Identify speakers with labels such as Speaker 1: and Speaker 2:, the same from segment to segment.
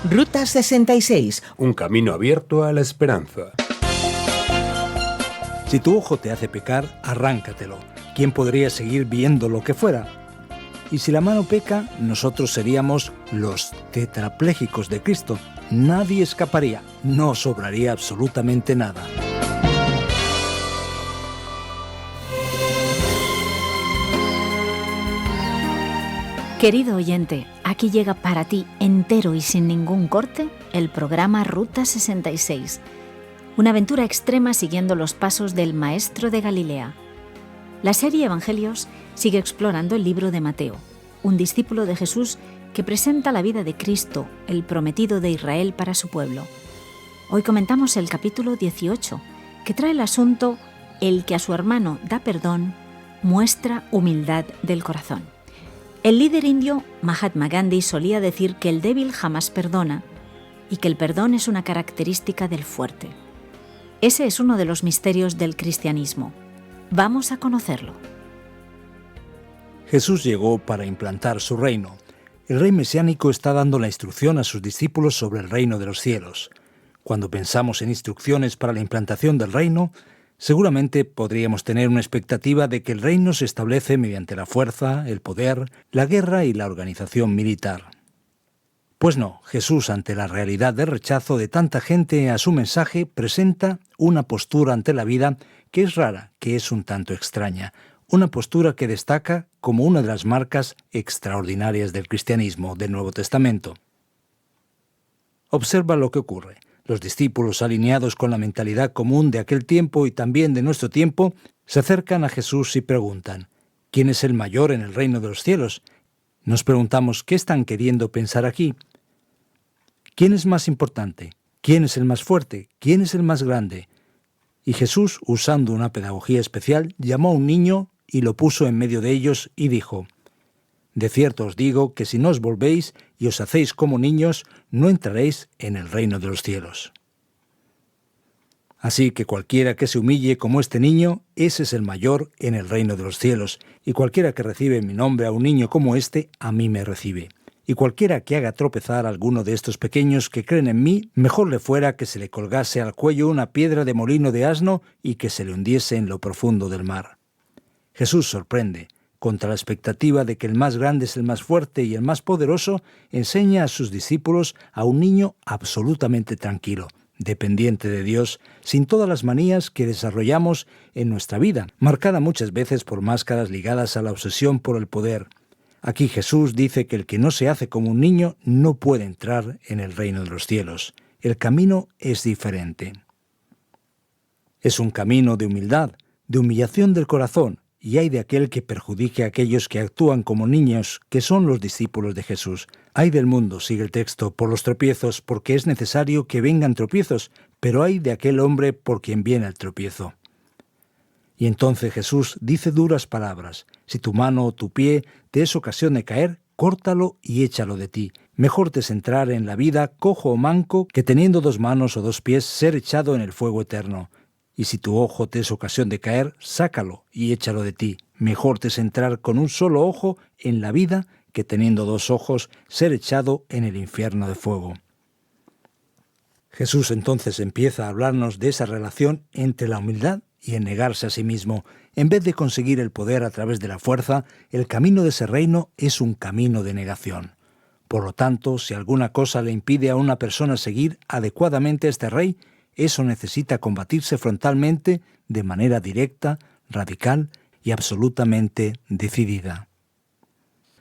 Speaker 1: Ruta 66.
Speaker 2: Un camino abierto a la esperanza.
Speaker 3: Si tu ojo te hace pecar, arráncatelo. ¿Quién podría seguir viendo lo que fuera? Y si la mano peca, nosotros seríamos los tetraplégicos de Cristo. Nadie escaparía, no sobraría absolutamente nada.
Speaker 4: Querido oyente, aquí llega para ti, entero y sin ningún corte, el programa Ruta 66. Una aventura extrema siguiendo los pasos del Maestro de Galilea. La serie Evangelios sigue explorando el libro de Mateo, un discípulo de Jesús que presenta la vida de Cristo, el prometido de Israel para su pueblo. Hoy comentamos el capítulo 18, que trae el asunto El que a su hermano da perdón, muestra humildad del corazón. El líder indio Mahatma Gandhi solía decir que el débil jamás perdona y que el perdón es una característica del fuerte. Ese es uno de los misterios del cristianismo. Vamos a conocerlo.
Speaker 3: Jesús llegó para implantar su reino. El rey mesiánico está dando la instrucción a sus discípulos sobre el reino de los cielos. Cuando pensamos en instrucciones para la implantación del reino, seguramente podríamos tener una expectativa de que el reino se establece mediante la fuerza, el poder, la guerra y la organización militar. Pues no, Jesús, ante la realidad del rechazo de tanta gente a su mensaje, presenta una postura ante la vida que es rara, que es un tanto extraña, una postura que destaca como una de las marcas extraordinarias del cristianismo del Nuevo Testamento. Observa lo que ocurre. Los discípulos, alineados con la mentalidad común de aquel tiempo y también de nuestro tiempo, se acercan a Jesús y preguntan: ¿quién es el mayor en el reino de los cielos? Nos preguntamos, ¿qué están queriendo pensar aquí? ¿Quién es más importante? ¿Quién es el más fuerte? ¿Quién es el más grande? Y Jesús, usando una pedagogía especial, llamó a un niño y lo puso en medio de ellos y dijo: de cierto os digo que si no os volvéis y os hacéis como niños, no entraréis en el reino de los cielos. Así que cualquiera que se humille como este niño, ese es el mayor en el reino de los cielos, y cualquiera que recibe en mi nombre a un niño como este, a mí me recibe. Y cualquiera que haga tropezar a alguno de estos pequeños que creen en mí, mejor le fuera que se le colgase al cuello una piedra de molino de asno y que se le hundiese en lo profundo del mar. Jesús sorprende. Contra la expectativa de que el más grande es el más fuerte y el más poderoso, enseña a sus discípulos a un niño absolutamente tranquilo, dependiente de Dios, sin todas las manías que desarrollamos en nuestra vida, marcada muchas veces por máscaras ligadas a la obsesión por el poder. Aquí Jesús dice que el que no se hace como un niño no puede entrar en el reino de los cielos. El camino es diferente. Es un camino de humildad, de humillación del corazón, y hay de aquel que perjudique a aquellos que actúan como niños, que son los discípulos de Jesús. Hay del mundo, sigue el texto, por los tropiezos, porque es necesario que vengan tropiezos, pero hay de aquel hombre por quien viene el tropiezo. Y entonces Jesús dice duras palabras: si tu mano o tu pie te es ocasión de caer, córtalo y échalo de ti. Mejor te es entrar en la vida cojo o manco, que teniendo 2 manos o 2 pies ser echado en el fuego eterno. Y si tu ojo te es ocasión de caer, sácalo y échalo de ti. Mejor te es entrar con un solo ojo en la vida, que teniendo 2 ojos ser echado en el infierno de fuego. Jesús entonces empieza a hablarnos de esa relación entre la humildad y el negarse a sí mismo. En vez de conseguir el poder a través de la fuerza, el camino de ese reino es un camino de negación. Por lo tanto, si alguna cosa le impide a una persona seguir adecuadamente a este rey, eso necesita combatirse frontalmente, de manera directa, radical y absolutamente decidida.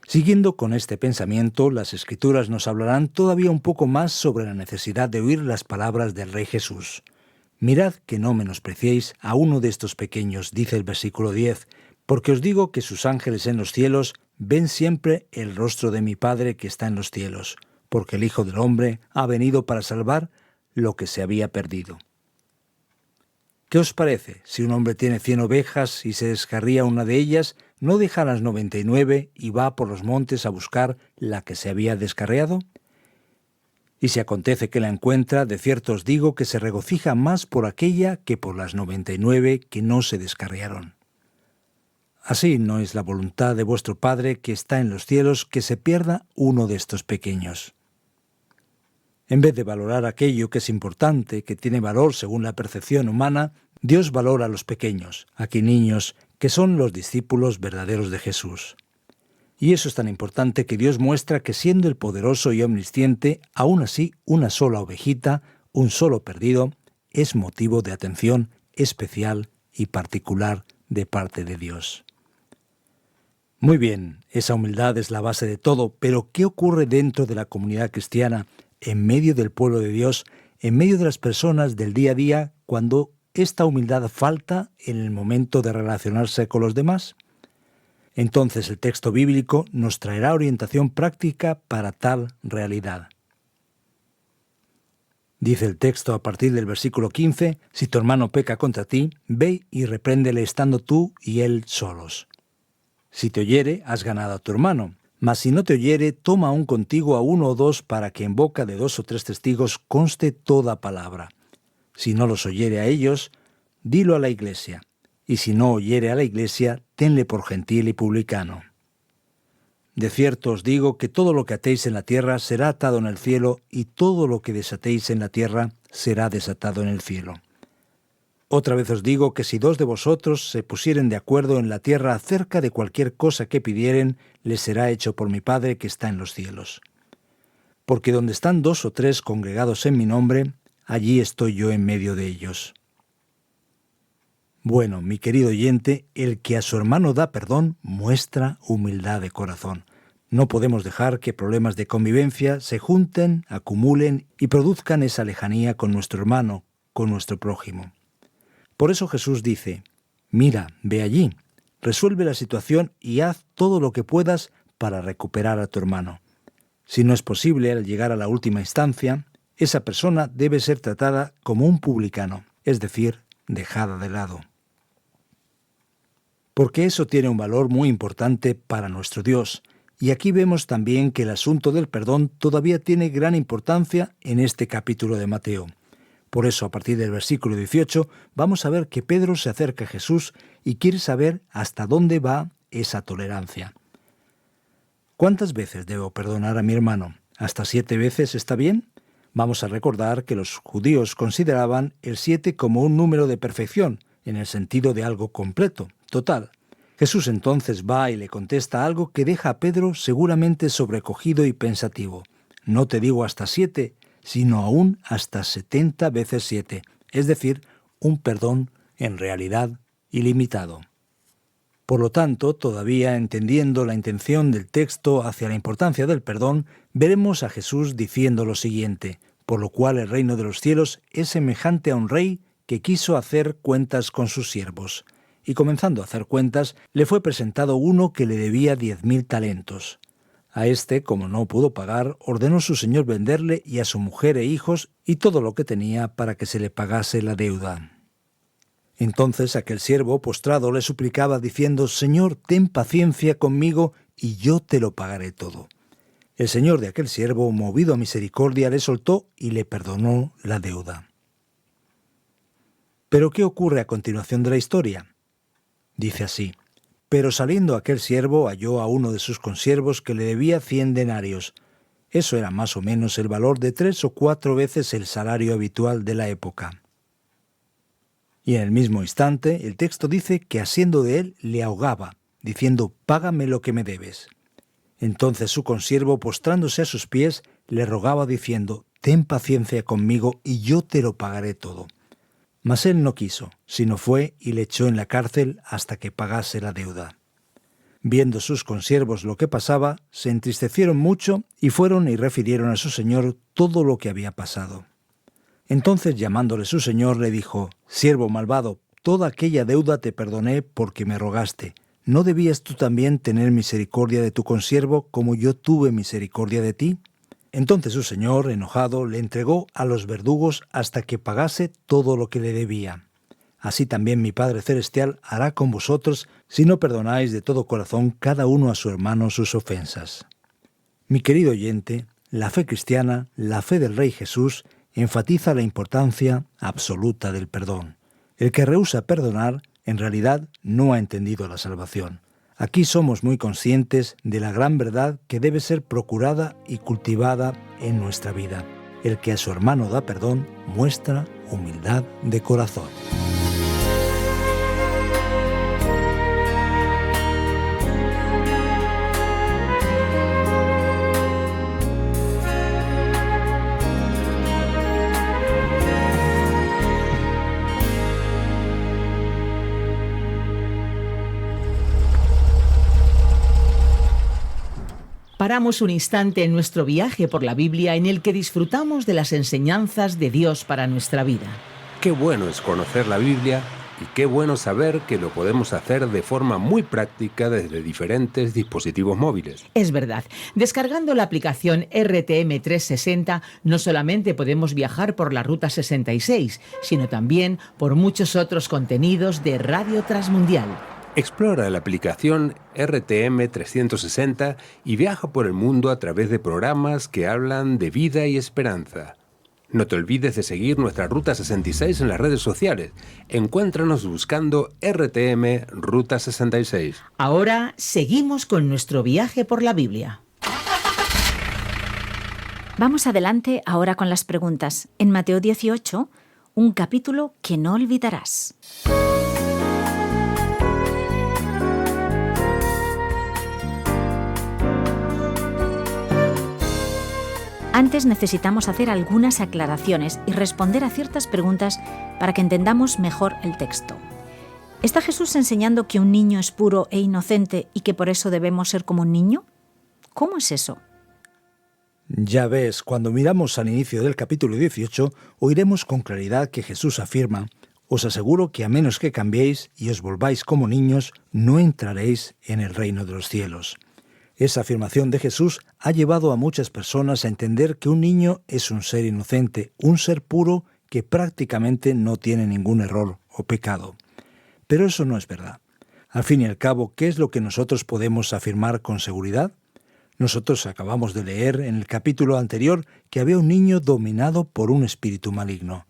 Speaker 3: Siguiendo con este pensamiento, las Escrituras nos hablarán todavía un poco más sobre la necesidad de oír las palabras del Rey Jesús. Mirad que no menospreciéis a uno de estos pequeños, dice el versículo 10, porque os digo que sus ángeles en los cielos ven siempre el rostro de mi Padre que está en los cielos, porque el Hijo del Hombre ha venido para salvar lo que se había perdido. ¿Qué os parece? Si un hombre tiene 100 ovejas y se descarría una de ellas, ¿no deja las 99 y va por los montes a buscar la que se había descarriado? Y si acontece que la encuentra, de cierto os digo que se regocija más por aquella que por las 99 que no se descarriaron. Así no es la voluntad de vuestro Padre que está en los cielos que se pierda uno de estos pequeños. En vez de valorar aquello que es importante, que tiene valor según la percepción humana, Dios valora a los pequeños, aquí niños, que son los discípulos verdaderos de Jesús. Y eso es tan importante que Dios muestra que siendo el poderoso y omnisciente, aún así una sola ovejita, un solo perdido, es motivo de atención especial y particular de parte de Dios. Muy bien, esa humildad es la base de todo, pero ¿qué ocurre dentro de la comunidad cristiana, en medio del pueblo de Dios, en medio de las personas del día a día, cuando esta humildad falta en el momento de relacionarse con los demás? Entonces el texto bíblico nos traerá orientación práctica para tal realidad. Dice el texto a partir del versículo 15, si tu hermano peca contra ti, ve y repréndele estando tú y él solos. Si te oyere, has ganado a tu hermano. Mas si no te oyere, toma aún contigo a 1 o 2 para que en boca de 2 o 3 testigos conste toda palabra. Si no los oyere a ellos, dilo a la iglesia. Y si no oyere a la iglesia, tenle por gentil y publicano. De cierto os digo que todo lo que atéis en la tierra será atado en el cielo, y todo lo que desatéis en la tierra será desatado en el cielo. Otra vez os digo que si 2 de vosotros se pusieren de acuerdo en la tierra acerca de cualquier cosa que pidieren, les será hecho por mi Padre que está en los cielos. Porque donde están 2 o 3 congregados en mi nombre, allí estoy yo en medio de ellos. Bueno, mi querido oyente, el que a su hermano da perdón muestra humildad de corazón. No podemos dejar que problemas de convivencia se junten, acumulen y produzcan esa lejanía con nuestro hermano, con nuestro prójimo. Por eso Jesús dice, mira, ve allí, resuelve la situación y haz todo lo que puedas para recuperar a tu hermano. Si no es posible al llegar a la última instancia, esa persona debe ser tratada como un publicano, es decir, dejada de lado. Porque eso tiene un valor muy importante para nuestro Dios. Y aquí vemos también que el asunto del perdón todavía tiene gran importancia en este capítulo de Mateo. Por eso, a partir del versículo 18, vamos a ver que Pedro se acerca a Jesús y quiere saber hasta dónde va esa tolerancia. ¿Cuántas veces debo perdonar a mi hermano? ¿Hasta 7 veces está bien? Vamos a recordar que los judíos consideraban el 7 como un número de perfección, en el sentido de algo completo, total. Jesús entonces va y le contesta algo que deja a Pedro seguramente sobrecogido y pensativo. No te digo hasta 7, sino aún hasta 70 veces 7, es decir, un perdón en realidad ilimitado. Por lo tanto, todavía entendiendo la intención del texto hacia la importancia del perdón, veremos a Jesús diciendo lo siguiente, por lo cual el reino de los cielos es semejante a un rey que quiso hacer cuentas con sus siervos. Y comenzando a hacer cuentas, le fue presentado uno que le debía 10,000 talentos. A este, como no pudo pagar, ordenó su señor venderle y a su mujer e hijos y todo lo que tenía para que se le pagase la deuda. Entonces aquel siervo postrado le suplicaba diciendo, «Señor, ten paciencia conmigo y yo te lo pagaré todo». El señor de aquel siervo, movido a misericordia, le soltó y le perdonó la deuda. ¿Pero qué ocurre a continuación de la historia? Dice así, pero saliendo aquel siervo halló a uno de sus consiervos que le debía 100 denarios. Eso era más o menos el valor de 3 o 4 veces el salario habitual de la época. Y en el mismo instante el texto dice que asiendo de él le ahogaba, diciendo, «Págame lo que me debes». Entonces su consiervo, postrándose a sus pies, le rogaba diciendo, «Ten paciencia conmigo y yo te lo pagaré todo». Mas él no quiso, sino fue y le echó en la cárcel hasta que pagase la deuda. Viendo sus consiervos lo que pasaba, se entristecieron mucho y fueron y refirieron a su señor todo lo que había pasado. Entonces llamándole su señor le dijo, «Siervo malvado, toda aquella deuda te perdoné porque me rogaste. ¿No debías tú también tener misericordia de tu consiervo como yo tuve misericordia de ti?» Entonces su señor, enojado, le entregó a los verdugos hasta que pagase todo lo que le debía. Así también mi Padre Celestial hará con vosotros si no perdonáis de todo corazón cada uno a su hermano sus ofensas. Mi querido oyente, la fe cristiana, la fe del Rey Jesús, enfatiza la importancia absoluta del perdón. El que rehúsa perdonar, en realidad, no ha entendido la salvación. Aquí somos muy conscientes de la gran verdad que debe ser procurada y cultivada en nuestra vida. El que a su hermano da perdón muestra humildad de corazón.
Speaker 1: Paramos un instante en nuestro viaje por la Biblia en el que disfrutamos de las enseñanzas de Dios para nuestra vida.
Speaker 2: Qué bueno es conocer la Biblia y qué bueno saber que lo podemos hacer de forma muy práctica desde diferentes dispositivos móviles.
Speaker 1: Es verdad, descargando la aplicación RTM 360 no solamente podemos viajar por la Ruta 66, sino también por muchos otros contenidos de Radio Transmundial.
Speaker 2: Explora la aplicación RTM 360 y viaja por el mundo a través de programas que hablan de vida y esperanza. No te olvides de seguir nuestra Ruta 66 en las redes sociales. Encuéntranos buscando RTM Ruta 66.
Speaker 1: Ahora seguimos con nuestro viaje por la Biblia.
Speaker 4: Vamos adelante ahora con las preguntas. En Mateo 18, un capítulo que no olvidarás. Antes necesitamos hacer algunas aclaraciones y responder a ciertas preguntas para que entendamos mejor el texto. ¿Está Jesús enseñando que un niño es puro e inocente y que por eso debemos ser como un niño? ¿Cómo es eso?
Speaker 3: Ya ves, cuando miramos al inicio del capítulo 18, oiremos con claridad que Jesús afirma: «Os aseguro que a menos que cambiéis y os volváis como niños, no entraréis en el reino de los cielos». Esa afirmación de Jesús ha llevado a muchas personas a entender que un niño es un ser inocente, un ser puro que prácticamente no tiene ningún error o pecado. Pero eso no es verdad. Al fin y al cabo, ¿qué es lo que nosotros podemos afirmar con seguridad? Nosotros acabamos de leer en el capítulo anterior que había un niño dominado por un espíritu maligno.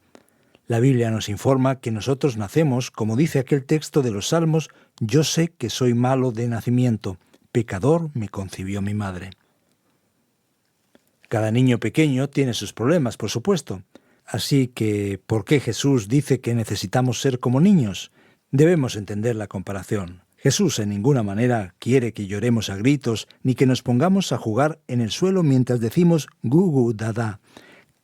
Speaker 3: La Biblia nos informa que nosotros nacemos, como dice aquel texto de los Salmos: «Yo sé que soy malo de nacimiento. Pecador me concibió mi madre». Cada niño pequeño tiene sus problemas, por supuesto. Así que, ¿por qué Jesús dice que necesitamos ser como niños? Debemos entender la comparación. Jesús en ninguna manera quiere que lloremos a gritos ni que nos pongamos a jugar en el suelo mientras decimos «gugu dada».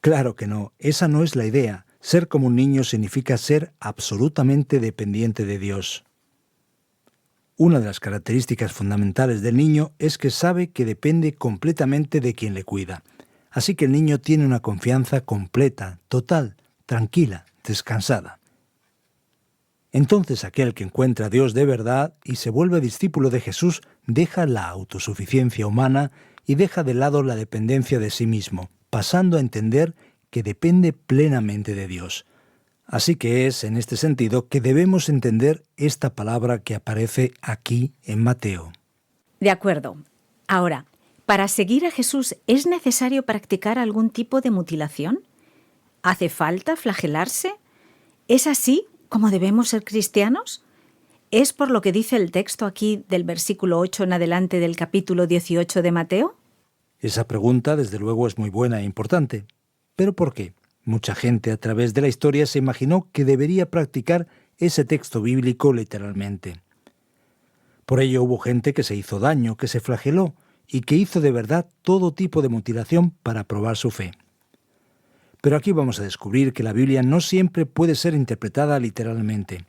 Speaker 3: Claro que no, esa no es la idea. Ser como un niño significa ser absolutamente dependiente de Dios. Una de las características fundamentales del niño es que sabe que depende completamente de quien le cuida. Así que el niño tiene una confianza completa, total, tranquila, descansada. Entonces aquel que encuentra a Dios de verdad y se vuelve discípulo de Jesús deja la autosuficiencia humana y deja de lado la dependencia de sí mismo, pasando a entender que depende plenamente de Dios. Así que es en este sentido que debemos entender esta palabra que aparece aquí en Mateo.
Speaker 4: De acuerdo. Ahora, ¿para seguir a Jesús es necesario practicar algún tipo de mutilación? ¿Hace falta flagelarse? ¿Es así como debemos ser cristianos? ¿Es por lo que dice el texto aquí del versículo 8 en adelante del capítulo 18 de Mateo?
Speaker 3: Esa pregunta, desde luego, es muy buena e importante. ¿Pero por qué? Mucha gente a través de la historia se imaginó que debería practicar ese texto bíblico literalmente. Por ello hubo gente que se hizo daño, que se flageló y que hizo de verdad todo tipo de mutilación para probar su fe. Pero aquí vamos a descubrir que la Biblia no siempre puede ser interpretada literalmente.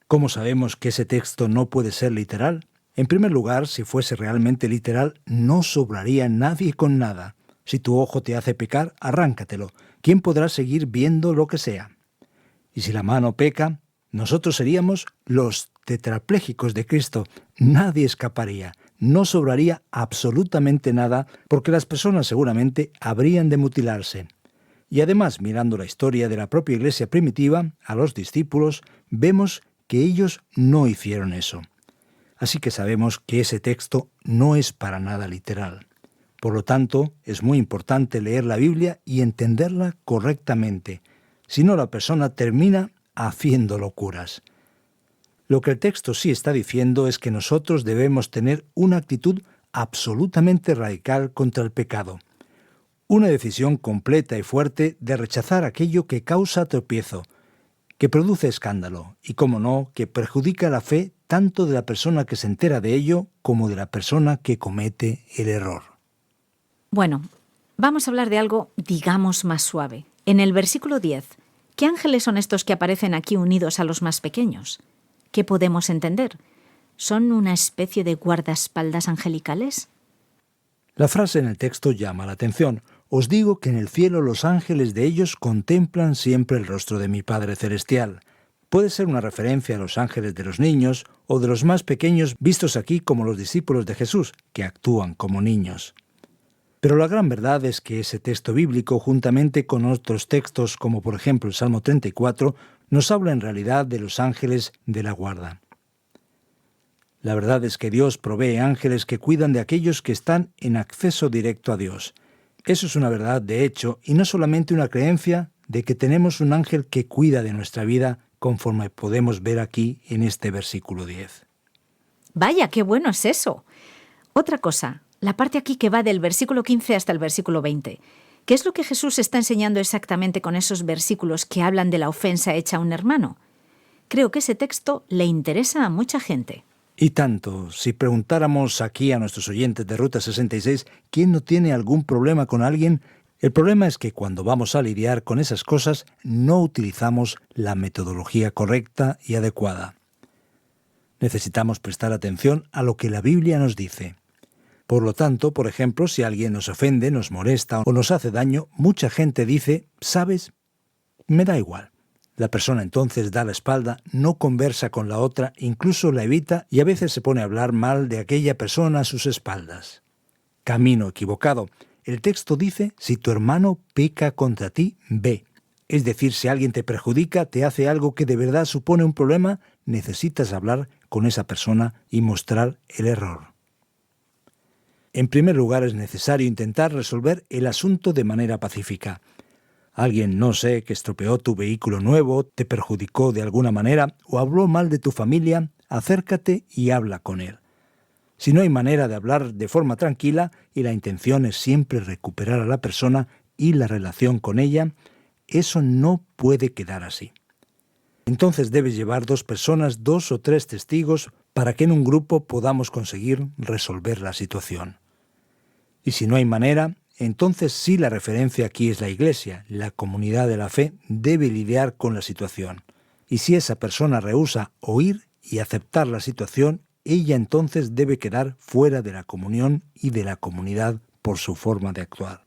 Speaker 3: ¿Cómo sabemos que ese texto no puede ser literal? En primer lugar, si fuese realmente literal, no sobraría nadie con nada. Si tu ojo te hace pecar, arráncatelo. ¿Quién podrá seguir viendo lo que sea? Y si la mano peca, nosotros seríamos los tetrapléjicos de Cristo. Nadie escaparía. No sobraría absolutamente nada porque las personas seguramente habrían de mutilarse. Y además, mirando la historia de la propia iglesia primitiva, a los discípulos, vemos que ellos no hicieron eso. Así que sabemos que ese texto no es para nada literal. Por lo tanto, es muy importante leer la Biblia y entenderla correctamente. Si no, la persona termina haciendo locuras. Lo que el texto sí está diciendo es que nosotros debemos tener una actitud absolutamente radical contra el pecado. Una decisión completa y fuerte de rechazar aquello que causa tropiezo, que produce escándalo y, como no, que perjudica la fe tanto de la persona que se entera de ello como de la persona que comete el error.
Speaker 4: Bueno, vamos a hablar de algo, digamos, más suave. En el versículo 10, ¿qué ángeles son estos que aparecen aquí unidos a los más pequeños? ¿Qué podemos entender? ¿Son una especie de guardaespaldas angelicales?
Speaker 3: La frase en el texto llama la atención. Os digo que en el cielo los ángeles de ellos contemplan siempre el rostro de mi Padre Celestial. Puede ser una referencia a los ángeles de los niños o de los más pequeños vistos aquí como los discípulos de Jesús, que actúan como niños. Pero la gran verdad es que ese texto bíblico, juntamente con otros textos como por ejemplo el Salmo 34, nos habla en realidad de los ángeles de la guarda. La verdad es que Dios provee ángeles que cuidan de aquellos que están en acceso directo a Dios. Eso es una verdad de hecho y no solamente una creencia de que tenemos un ángel que cuida de nuestra vida, conforme podemos ver aquí en este versículo 10.
Speaker 4: Vaya, qué bueno es eso. Otra cosa, la parte aquí que va del versículo 15 hasta el versículo 20. ¿Qué es lo que Jesús está enseñando exactamente con esos versículos que hablan de la ofensa hecha a un hermano? Creo que ese texto le interesa a mucha gente.
Speaker 3: Y tanto, si preguntáramos aquí a nuestros oyentes de Ruta 66, ¿quién no tiene algún problema con alguien? El problema es que cuando vamos a lidiar con esas cosas no utilizamos la metodología correcta y adecuada. Necesitamos prestar atención a lo que la Biblia nos dice. Por lo tanto, por ejemplo, si alguien nos ofende, nos molesta o nos hace daño, mucha gente dice, ¿sabes? Me da igual. La persona entonces da la espalda, no conversa con la otra, incluso la evita y a veces se pone a hablar mal de aquella persona a sus espaldas. Camino equivocado. El texto dice, si tu hermano peca contra ti, ve. Es decir, si alguien te perjudica, te hace algo que de verdad supone un problema, necesitas hablar con esa persona y mostrar el error. En primer lugar, es necesario intentar resolver el asunto de manera pacífica. Alguien, no sé, que estropeó tu vehículo nuevo, te perjudicó de alguna manera o habló mal de tu familia, acércate y habla con él. Si no hay manera de hablar de forma tranquila y la intención es siempre recuperar a la persona y la relación con ella, eso no puede quedar así. Entonces debes llevar 2 personas, 2 o 3 testigos, para que en un grupo podamos conseguir resolver la situación. Y si no hay manera, entonces sí, la referencia aquí es la Iglesia, la comunidad de la fe debe lidiar con la situación. Y si esa persona rehúsa oír y aceptar la situación, ella entonces debe quedar fuera de la comunión y de la comunidad por su forma de actuar.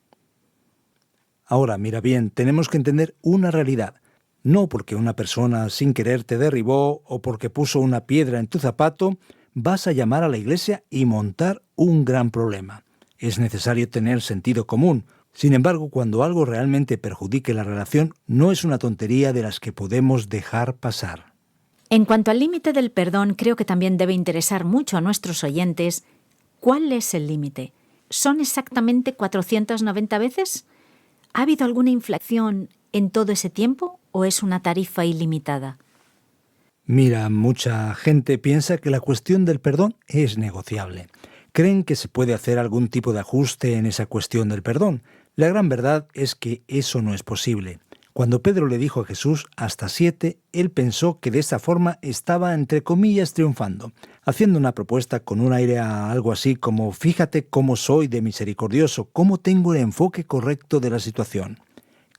Speaker 3: Ahora, mira bien, tenemos que entender una realidad. No porque una persona sin querer te derribó o porque puso una piedra en tu zapato, vas a llamar a la Iglesia y montar un gran problema. Es necesario tener sentido común. Sin embargo, cuando algo realmente perjudique la relación, no es una tontería de las que podemos dejar pasar.
Speaker 4: En cuanto al límite del perdón, creo que también debe interesar mucho a nuestros oyentes. ¿Cuál es el límite? ¿Son exactamente 490 veces? ¿Ha habido alguna inflación en todo ese tiempo o es una tarifa ilimitada?
Speaker 3: Mira, mucha gente piensa que la cuestión del perdón es negociable. Creen que se puede hacer algún tipo de ajuste en esa cuestión del perdón. La gran verdad es que eso no es posible. Cuando Pedro le dijo a Jesús hasta 7, él pensó que de esa forma estaba, entre comillas, triunfando, haciendo una propuesta con un aire a algo así como «Fíjate cómo soy de misericordioso, cómo tengo el enfoque correcto de la situación».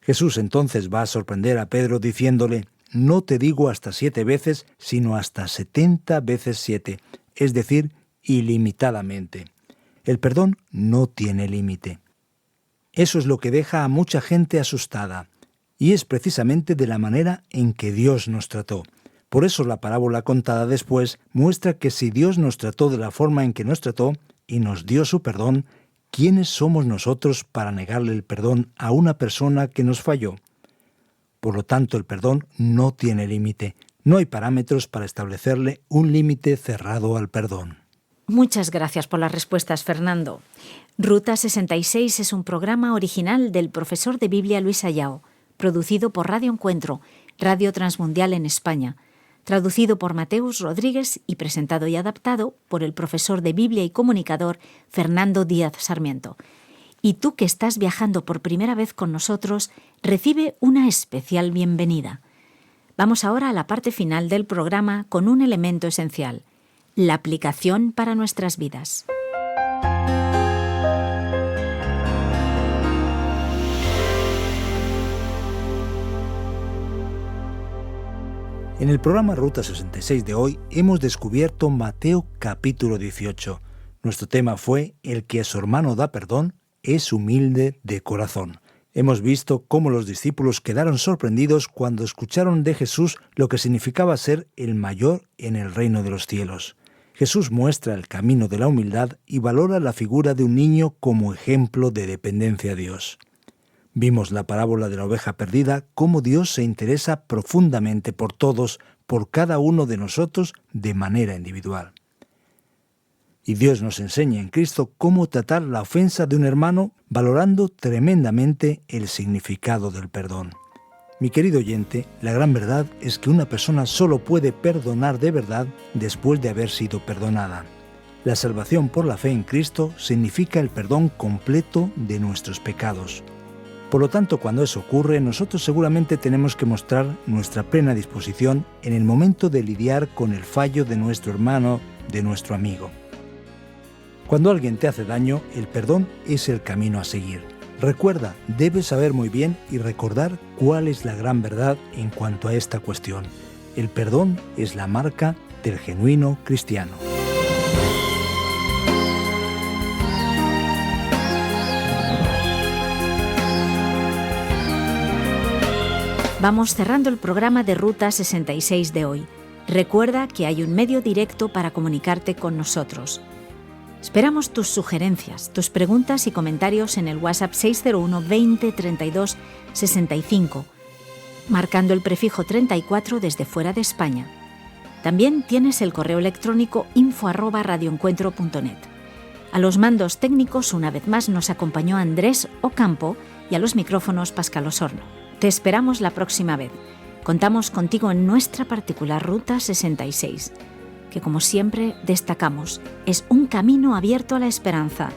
Speaker 3: Jesús entonces va a sorprender a Pedro diciéndole «No te digo hasta 7 veces, sino hasta 70 veces 7», es decir, ilimitadamente. El perdón no tiene límite. Eso es lo que deja a mucha gente asustada. Y es precisamente de la manera en que Dios nos trató. Por eso la parábola contada después muestra que si Dios nos trató de la forma en que nos trató y nos dio su perdón, ¿quiénes somos nosotros para negarle el perdón a una persona que nos falló? Por lo tanto, el perdón no tiene límite. No hay parámetros para establecerle un límite cerrado al perdón.
Speaker 4: Muchas gracias por las respuestas, Fernando. Ruta 66 es un programa original del profesor de Biblia Luis Ayao, producido por Radio Encuentro, Radio Transmundial en España, traducido por Mateus Rodríguez y presentado y adaptado por el profesor de Biblia y comunicador Fernando Díaz Sarmiento. Y tú que estás viajando por primera vez con nosotros, recibe una especial bienvenida. Vamos ahora a la parte final del programa con un elemento esencial, la aplicación para nuestras vidas.
Speaker 3: En el programa Ruta 66 de hoy hemos descubierto Mateo capítulo 18. Nuestro tema fue El que a su hermano da perdón es humilde de corazón. Hemos visto cómo los discípulos quedaron sorprendidos cuando escucharon de Jesús lo que significaba ser el mayor en el reino de los cielos. Jesús muestra el camino de la humildad y valora la figura de un niño como ejemplo de dependencia a Dios. Vimos la parábola de la oveja perdida, cómo Dios se interesa profundamente por todos, por cada uno de nosotros de manera individual. Y Dios nos enseña en Cristo cómo tratar la ofensa de un hermano, valorando tremendamente el significado del perdón. Mi querido oyente, la gran verdad es que una persona solo puede perdonar de verdad después de haber sido perdonada. La salvación por la fe en Cristo significa el perdón completo de nuestros pecados. Por lo tanto, cuando eso ocurre, nosotros seguramente tenemos que mostrar nuestra plena disposición en el momento de lidiar con el fallo de nuestro hermano, de nuestro amigo. Cuando alguien te hace daño, el perdón es el camino a seguir. Recuerda, debes saber muy bien y recordar cuál es la gran verdad en cuanto a esta cuestión. El perdón es la marca del genuino cristiano.
Speaker 4: Vamos cerrando el programa de Ruta 66 de hoy. Recuerda que hay un medio directo para comunicarte con nosotros. Esperamos tus sugerencias, tus preguntas y comentarios en el WhatsApp 601 20 32 65, marcando el prefijo 34 desde fuera de España. También tienes el correo electrónico info@radioencuentro.net. A los mandos técnicos, una vez más, nos acompañó Andrés Ocampo y a los micrófonos Pascal Osorno. Te esperamos la próxima vez. Contamos contigo en nuestra particular Ruta 66, que como siempre destacamos, es un camino abierto a la esperanza,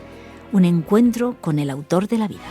Speaker 4: un encuentro con el autor de la vida.